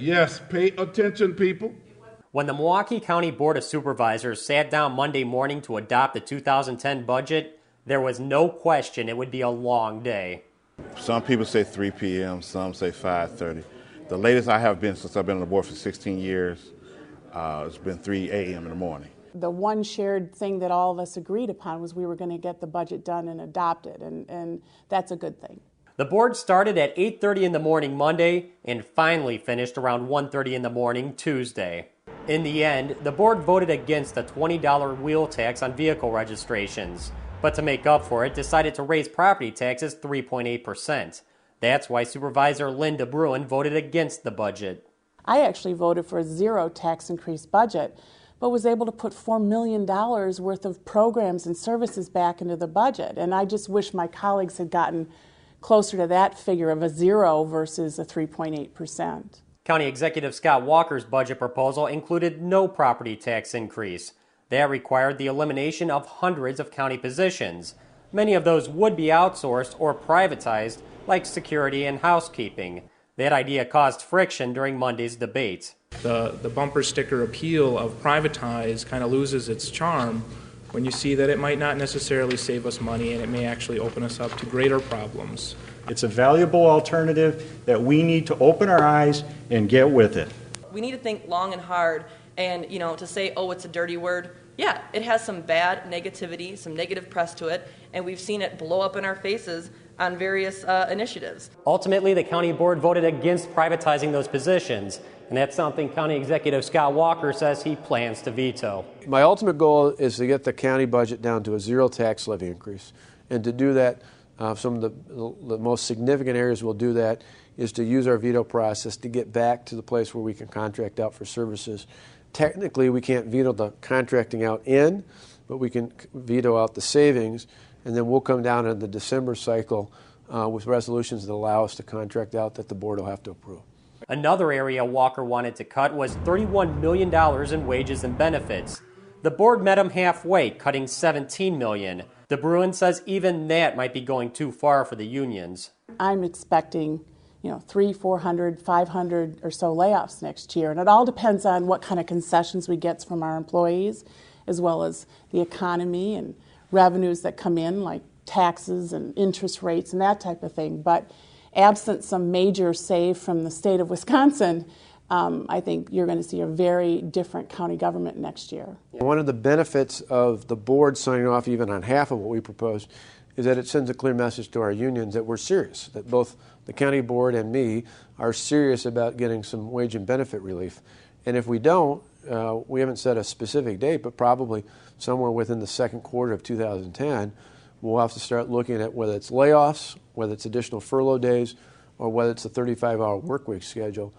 Yes, pay attention, people. When the Milwaukee County Board of Supervisors sat down Monday morning to adopt the 2010 budget, there was no question it would be a long day. Some people say 3 p.m., some say 5:30. The latest I have been since I've been on the board for 16 years, it's been 3 a.m. in the morning. The one shared thing that all of us agreed upon was we were going to get the budget done and adopted, and that's a good thing. The board started at 8:30 in the morning Monday and finally finished around 1:30 in the morning Tuesday. In the end, the board voted against a $20 wheel tax on vehicle registrations, but to make up for it, decided to raise property taxes 3.8%. That's why Supervisor Linda Bruin voted against the budget. I actually voted for a zero tax increase budget, but was able to put $4 million worth of programs and services back into the budget. And I just wish my colleagues had gotten closer to that figure of a zero versus a 3.8%. County Executive Scott Walker's budget proposal included no property tax increase. That required the elimination of hundreds of county positions. Many of those would be outsourced or privatized, like security and housekeeping. That idea caused friction during Monday's debate. The bumper sticker appeal of privatize kind of loses its charm when you see that it might not necessarily save us money and it may actually open us up to greater problems. It's a valuable alternative that we need to open our eyes and get with it. We need to think long and hard, and to say, oh, it's a dirty word. Yeah, it has some bad negativity, some negative press to it, and we've seen it blow up in our faces on various initiatives. Ultimately, the county board voted against privatizing those positions, and that's something County Executive Scott Walker says he plans to veto. My ultimate goal is to get the county budget down to a zero tax levy increase, and to do that, some of the most significant areas we'll do that is to use our veto process to get back to the place where we can contract out for services. Technically, we can't veto the contracting out in, but we can veto out the savings, and then we'll come down in the December cycle with resolutions that allow us to contract out that the board will have to approve. Another area Walker wanted to cut was $31 million in wages and benefits. The board met him halfway, cutting $17 million. De Bruin says even that might be going too far for the unions. I'm expecting 300, 400, 500 or so layoffs next year. And it all depends on what kind of concessions we get from our employees, as well as the economy and revenues that come in, like taxes and interest rates and that type of thing. But absent some major save from the state of Wisconsin, I think you're going to see a very different county government next year. One of the benefits of the board signing off even on half of what we propose is that it sends a clear message to our unions that we're serious, that both the county board and me are serious about getting some wage and benefit relief. And if we don't, we haven't set a specific date, but probably somewhere within the second quarter of 2010, we'll have to start looking at whether it's layoffs, whether it's additional furlough days, or whether it's a 35-hour work week schedule.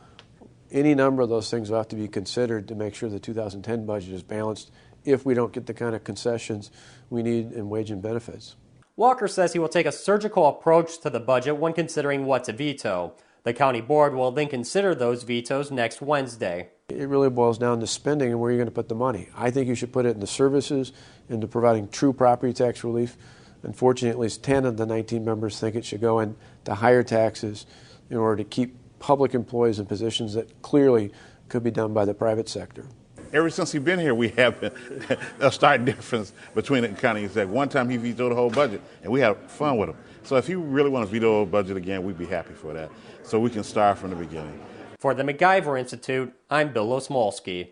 Any number of those things will have to be considered to make sure the 2010 budget is balanced if we don't get the kind of concessions we need in wage and benefits. Walker says he will take a surgical approach to the budget when considering what to veto. The county board will then consider those vetoes next Wednesday. It really boils down to spending and where you're going to put the money. I think you should put it in the services, into providing true property tax relief. Unfortunately, at least 10 of the 19 members think it should go into higher taxes in order to keep public employees in positions that clearly could be done by the private sector. Ever since he's been here, we have a stark difference between the county exec. One time he vetoed the whole budget, and we had fun with him. So if you really want to veto the budget again, we'd be happy for that. So we can start from the beginning. For the MacIver Institute, I'm Bill Osmolsky.